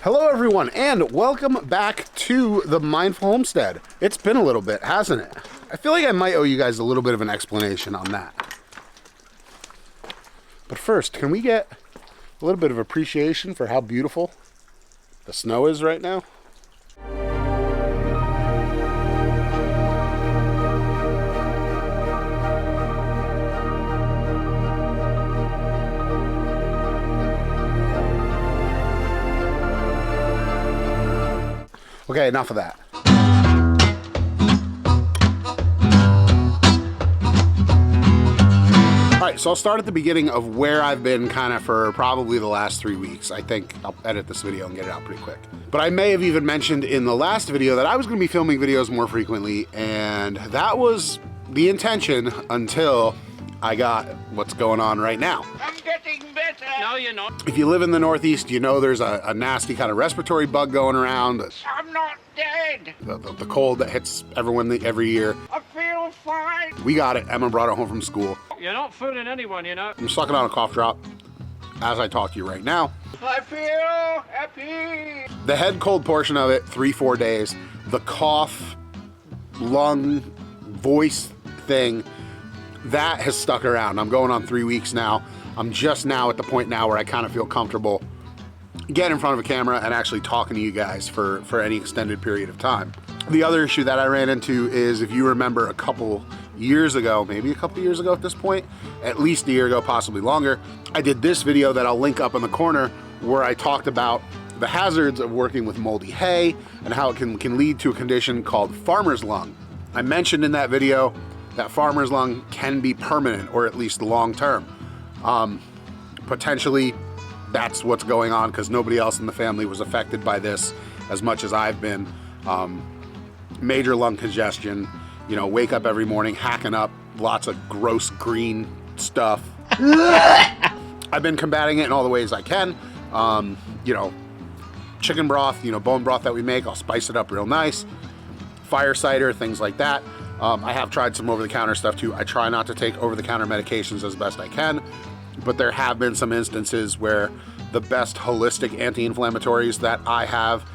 Hello everyone, and welcome back to the Mindful Homestead. It's been a little bit, hasn't it? I feel like I might owe you guys a little bit of an explanation on that. But first, can we get a little bit of appreciation for how beautiful the snow is right now? Okay, enough of that. All right, so I'll start at the beginning of where I've been kind of for probably the last 3 weeks. I think I'll edit this video and get it out pretty quick. But I may have even mentioned in the last video that I was gonna be filming videos more frequently, and that was the intention until I got what's going on right now. I'm getting better. No, you're not. If you live in the Northeast, you know there's a nasty kind of respiratory bug going around. I'm not dead. The cold that hits everyone every year. I feel fine. We got it. Emma brought it home from school. You're not fooling anyone, you know. I'm sucking on a cough drop as I talk to you right now. I feel happy. The head cold portion of it, 3-4 days. The cough, lung, voice thing, that has stuck around. I'm going on 3 weeks now. I'm just now at the point now where I kind of feel comfortable getting in front of a camera and actually talking to you guys for any extended period of time. The other issue that I ran into is, if you remember a couple years ago, maybe a couple years ago at this point, at least a year ago, possibly longer, I did this video that I'll link up in the corner where I talked about the hazards of working with moldy hay and how it can lead to a condition called farmer's lung. I mentioned in that video that farmer's lung can be permanent, or at least long-term. Potentially that's what's going on, because nobody else in the family was affected by this as much as I've been. Major lung congestion, you know, wake up every morning hacking up lots of gross green stuff. I've been combating it in all the ways I can. You know, chicken broth, you know, bone broth that we make, I'll spice it up real nice. Fire cider, things like that. I have tried some over-the-counter stuff too. I try not to take over-the-counter medications as best I can, but there have been some instances where the best holistic anti-inflammatories that I have,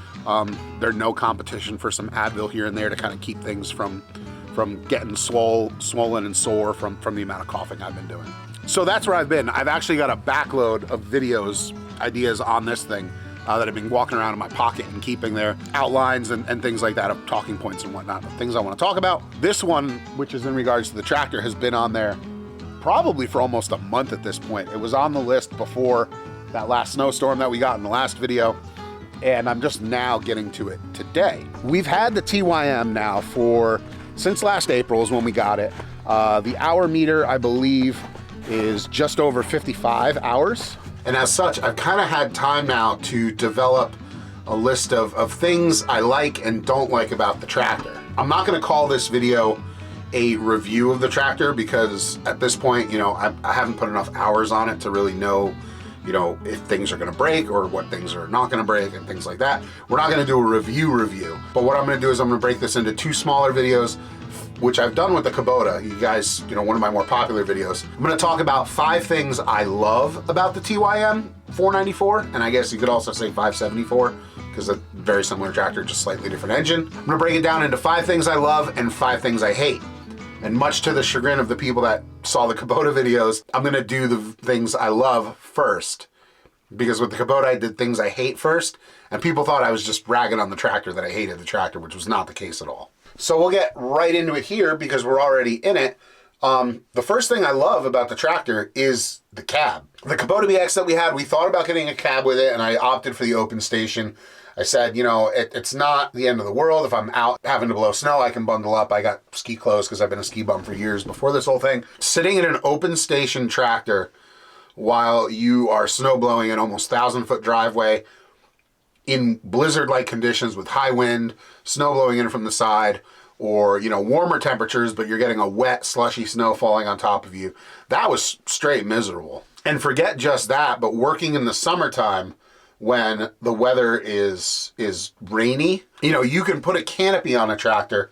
they're no competition for some Advil here and there to kind of keep things from getting swollen and sore from the amount of coughing I've been doing. So that's where I've been. I've actually got a backload of videos, ideas on this thing that I've been walking around in my pocket and keeping there, outlines and things like that of talking points and whatnot, things I want to talk about. This one, which is in regards to the tractor, has been on there probably for almost a month at this point. It was on the list before that last snowstorm that we got in the last video, and I'm just now getting to it today. We've had the TYM now since last April is when we got it. The hour meter, I believe, is just over 55 hours. And as such, I've kind of had time now to develop a list of things I like and don't like about the tractor. I'm not gonna call this video a review of the tractor, because at this point, you know, I haven't put enough hours on it to really know, you know, if things are gonna break or what things are not gonna break and things like that. We're not gonna do a review, but what I'm gonna do is I'm gonna break this into 2 smaller videos, which I've done with the Kubota. You guys, you know, one of my more popular videos. I'm gonna talk about 5 things I love about the TYM 494, and I guess you could also say 574, because a very similar tractor, just slightly different engine. I'm gonna break it down into 5 things I love and 5 things I hate. And much to the chagrin of the people that saw the Kubota videos, I'm gonna do the things I love first. Because with the Kubota, I did things I hate first, and people thought I was just ragging on the tractor, that I hated the tractor, which was not the case at all. So we'll get right into it here because we're already in it. The first thing I love about the tractor is the cab. The Kubota BX that we had, we thought about getting a cab with it, and I opted for the open station. I said, you know, it's not the end of the world. If I'm out having to blow snow, I can bundle up. I got ski clothes because I've been a ski bum for years before this whole thing. Sitting in an open station tractor while you are snow blowing an almost 1,000-foot driveway in blizzard-like conditions with high wind, snow blowing in from the side, or, you know, warmer temperatures, but you're getting a wet, slushy snow falling on top of you. That was straight miserable. And forget just that, but working in the summertime when the weather is rainy, you know, you can put a canopy on a tractor,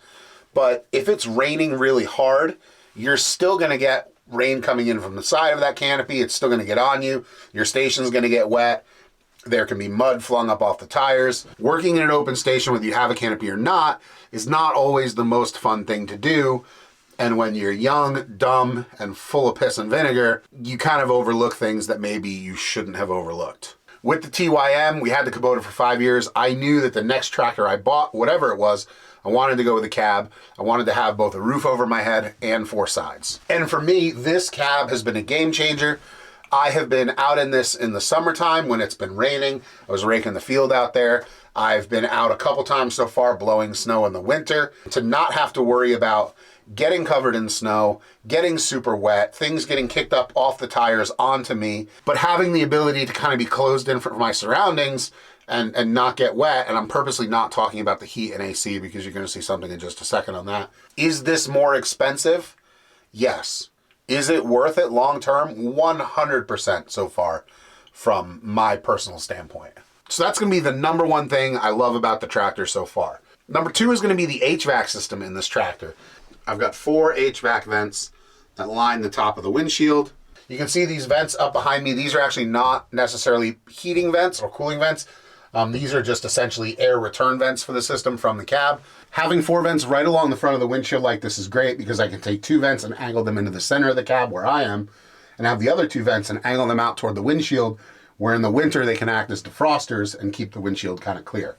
but if it's raining really hard, you're still gonna get rain coming in from the side of that canopy. It's still gonna get on you. Your station's gonna get wet. There can be mud flung up off the tires. Working in an open station, whether you have a canopy or not, is not always the most fun thing to do. And when you're young, dumb, and full of piss and vinegar, you kind of overlook things that maybe you shouldn't have overlooked. With the TYM, we had the Kubota for 5 years. I knew that the next tractor I bought, whatever it was, I wanted to go with a cab. I wanted to have both a roof over my head and 4 sides. And for me, this cab has been a game changer. I have been out in this in the summertime when it's been raining. I was raking the field out there. I've been out a couple times so far blowing snow in the winter. To not have to worry about getting covered in snow, getting super wet, things getting kicked up off the tires onto me, but having the ability to kind of be closed in from my surroundings and not get wet. And I'm purposely not talking about the heat and AC because you're going to see something in just a second on that. Is this more expensive? Yes. Is it worth it long term? 100% so far from my personal standpoint. So that's going to be the number one thing I love about the tractor so far. Number 2 is going to be the HVAC system in this tractor. I've got 4 HVAC vents that line the top of the windshield. You can see these vents up behind me. These are actually not necessarily heating vents or cooling vents. These are just essentially air return vents for the system from the cab. Having 4 vents right along the front of the windshield like this is great because I can take 2 vents and angle them into the center of the cab where I am, and have the other 2 vents and angle them out toward the windshield, where in the winter they can act as defrosters and keep the windshield kind of clear.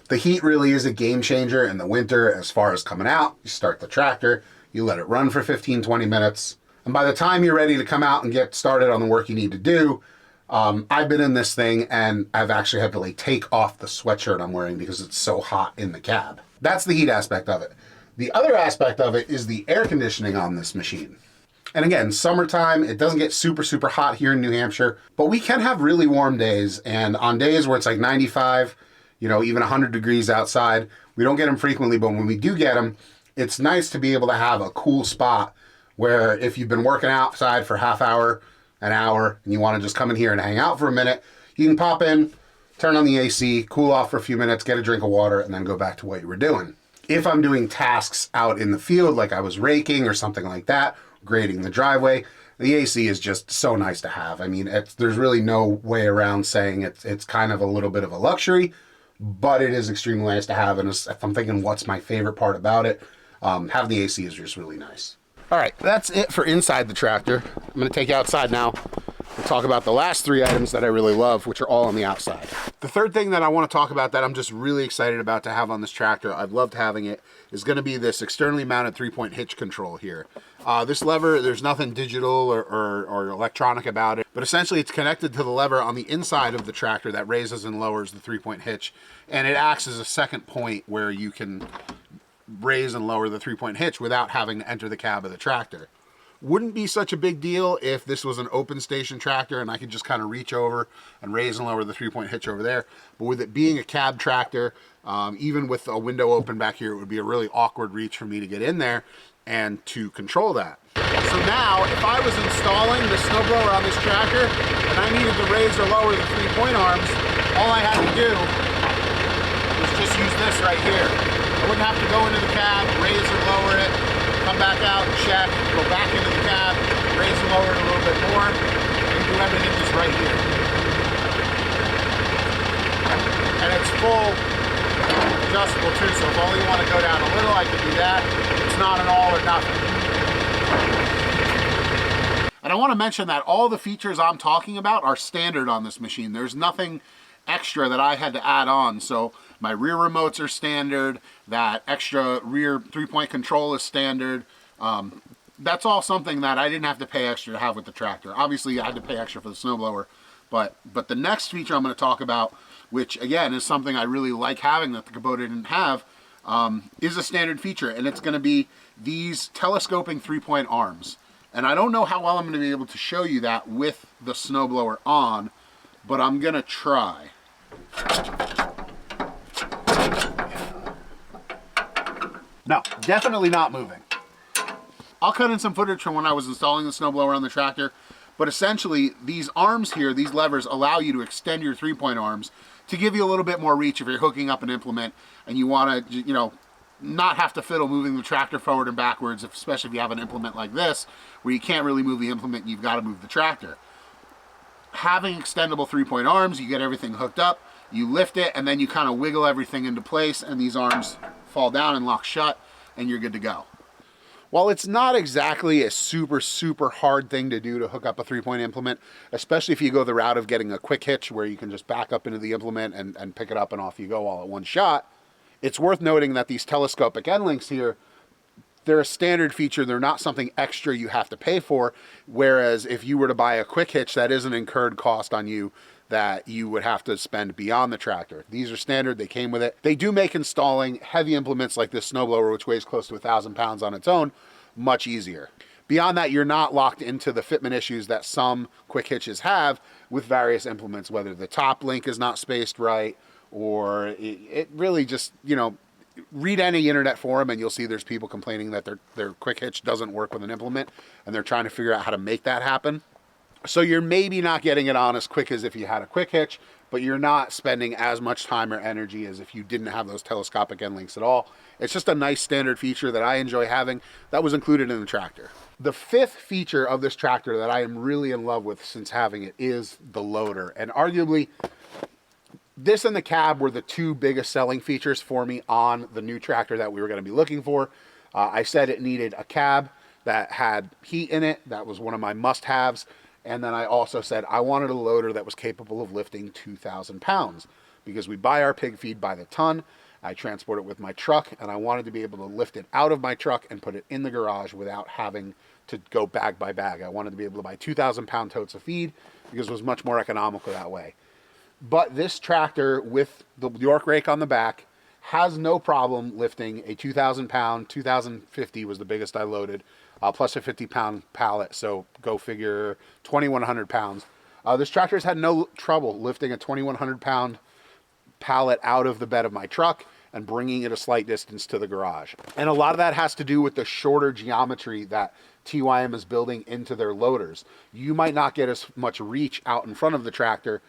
The heat really is a game changer in the winter as far as coming out. You start the tractor, you let it run for 15-20 minutes, and by the time you're ready to come out and get started on the work you need to do, I've been in this thing and I've actually had to like take off the sweatshirt I'm wearing because it's so hot in the cab. That's the heat aspect of it. The other aspect of it is the air conditioning on this machine. And again, summertime, it doesn't get super, super hot here in New Hampshire, but we can have really warm days. And on days where it's like 95, even 100 degrees outside, we don't get them frequently, but when we do get them, it's nice to be able to have a cool spot where if you've been working outside for half hour, an hour, and you want to just come in here and hang out for a minute, you can pop in, turn on the AC, cool off for a few minutes, get a drink of water, and then go back to what you were doing. If I'm doing tasks out in the field, like I was raking or something like that, grading the driveway, the AC is just so nice to have. I mean, there's really no way around saying it's kind of a little bit of a luxury, but it is extremely nice to have. And if I'm thinking what's my favorite part about it, having the AC is just really nice. All right, that's it for inside the tractor. I'm going to take you outside now and talk about the last 3 items that I really love, which are all on the outside. The third thing that I want to talk about that I'm just really excited about to have on this tractor, I've loved having it, is going to be this externally mounted 3-point hitch control here. This lever, there's nothing digital or electronic about it, but essentially it's connected to the lever on the inside of the tractor that raises and lowers the 3-point hitch, and it acts as a second point where you can raise and lower the 3-point hitch without having to enter the cab of the tractor. Wouldn't be such a big deal if this was an open station tractor and I could just kind of reach over and raise and lower the 3-point hitch over there. But with it being a cab tractor, even with a window open back here, it would be a really awkward reach for me to get in there and to control that. So now, if I was installing the snowblower on this tractor and I needed to raise or lower the 3-point arms, all I had to do was just use this right here. I wouldn't have to go into the cab, raise or lower it, come back out, check, go back into the cab, raise and lower it a little bit more, and do everything just right here. And it's full adjustable too, so if only you want to go down a little, I can do that. It's not an all or nothing. And I want to mention that all the features I'm talking about are standard on this machine. There's nothing extra that I had to add on. So my rear remotes are standard, that extra rear 3-point control is standard. That's all something that I didn't have to pay extra to have with the tractor. Obviously I had to pay extra for the snowblower, but the next feature I'm going to talk about, which again is something I really like having that the Kubota didn't have, is a standard feature, and it's going to be these telescoping 3-point arms. And I don't know how well I'm going to be able to show you that with the snowblower on, but I'm going to try. No, definitely not moving. I'll cut in some footage from when I was installing the snowblower on the tractor, but essentially these arms here, these levers, allow you to extend your 3-point arms to give you a little bit more reach if you're hooking up an implement and you want to, not have to fiddle moving the tractor forward and backwards, especially if you have an implement like this, where you can't really move the implement and you've got to move the tractor. having extendable 3-point arms, you get everything hooked up, you lift it, and then you kind of wiggle everything into place, and these arms fall down and lock shut, and you're good to go. While it's not exactly a super hard thing to do to hook up a 3-point implement, especially if you go the route of getting a quick hitch where you can just back up into the implement and pick it up and off you go all at one shot, it's worth noting that these telescopic end links here, they're a standard feature. They're not something extra you have to pay for, whereas if you were to buy a quick hitch, that is an incurred cost on you that you would have to spend beyond the tractor. These are standard, they came with it. They do make installing heavy implements like this snowblower, which weighs close to 1,000 pounds on its own, much easier. Beyond that, you're not locked into the fitment issues that some quick hitches have with various implements, whether the top link is not spaced right, or it really just, you know, read any internet forum and you'll see there's people complaining that their quick hitch doesn't work with an implement, and they're trying to figure out how to make that happen. So you're maybe not getting it on as quick as if you had a quick hitch, but you're not spending as much time or energy as if you didn't have those telescopic end links at all. It's just a nice standard feature that I enjoy having that was included in the tractor. The fifth feature of this tractor that I am really in love with since having it is the loader. And arguably, this and the cab were the two biggest selling features for me on the new tractor that we were going to be looking for. I said it needed a cab that had heat in it. That was one of my must-haves. And then I also said I wanted a loader that was capable of lifting 2,000 pounds because we buy our pig feed by the ton. I transport it with my truck, and I wanted to be able to lift it out of my truck and put it in the garage without having to go bag by bag. I wanted to be able to buy 2,000 pound totes of feed because it was much more economical that way. But this tractor with the York rake on the back has no problem lifting a 2,000 pound, 2,050 was the biggest I loaded, plus a 50-pound pallet, so go figure 2,100 pounds. This tractor has had no trouble lifting a 2,100-pound pallet out of the bed of my truck and bringing it a slight distance to the garage. And a lot of that has to do with the shorter geometry that TYM is building into their loaders. You might not get as much reach out in front of the tractor,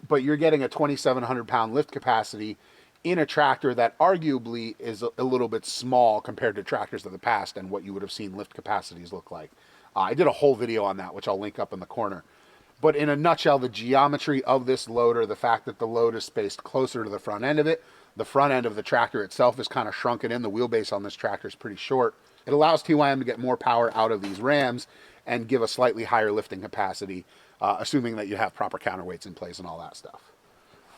but you're getting a 2,700-pound lift capacity in a tractor that arguably is a little bit small compared to tractors of the past and what you would have seen lift capacities look like. I did a whole video on that, which I'll link up in the corner. But in a nutshell, the geometry of this loader, the fact that the load is spaced closer to the front end of it, the front end of the tractor itself is kind of shrunken in. The wheelbase on this tractor is pretty short. It allows TYM to get more power out of these rams and give a slightly higher lifting capacity, assuming that you have proper counterweights in place and all that stuff.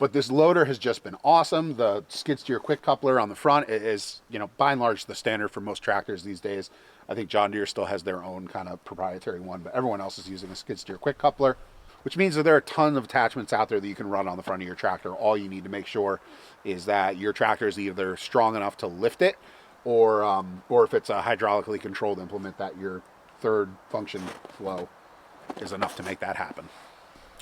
But this loader has just been awesome. The skid steer quick coupler on the front is, you know, by and large the standard for most tractors these days. I think John Deere still has their own kind of proprietary one, but everyone else is using a skid steer quick coupler, which means that there are tons of attachments out there that you can run on the front of your tractor. All you need to make sure is that your tractor is either strong enough to lift it, or if it's a hydraulically controlled implement, that your third function flow is enough to make that happen.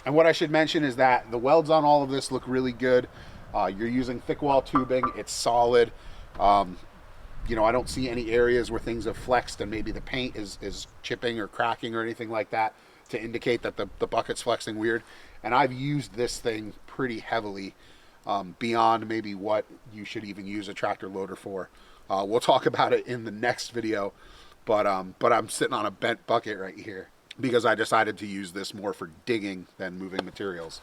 And what I should mention is that the welds on all of this look really good. You're using thick wall tubing. It's solid. You know, I don't see any areas where things have flexed and maybe the paint is chipping or cracking or anything like that to indicate that the bucket's flexing weird. And I've used this thing pretty heavily, beyond maybe what you should even use a tractor loader for. We'll talk about it in the next video, but I'm sitting on a bent bucket right here because I decided to use this more for digging than moving materials.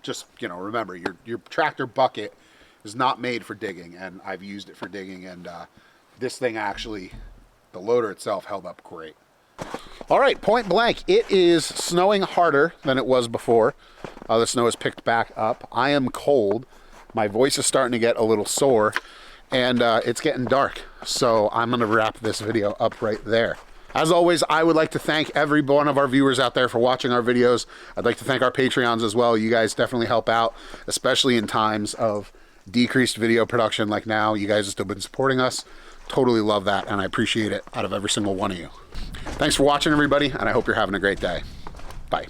Just, you know, remember your tractor bucket is not made for digging, and I've used it for digging, and this thing actually, the loader itself held up great. All right, point blank, it is snowing harder than it was before. The snow has picked back up. I am cold. My voice is starting to get a little sore, and it's getting dark. So I'm gonna wrap this video up right there. As always, I would like to thank every one of our viewers out there for watching our videos. I'd like to thank our Patreons as well. You guys definitely help out, especially in times of decreased video production like now. You guys have still been supporting us. Totally love that, and I appreciate it out of every single one of you. Thanks for watching, everybody, and I hope you're having a great day. Bye.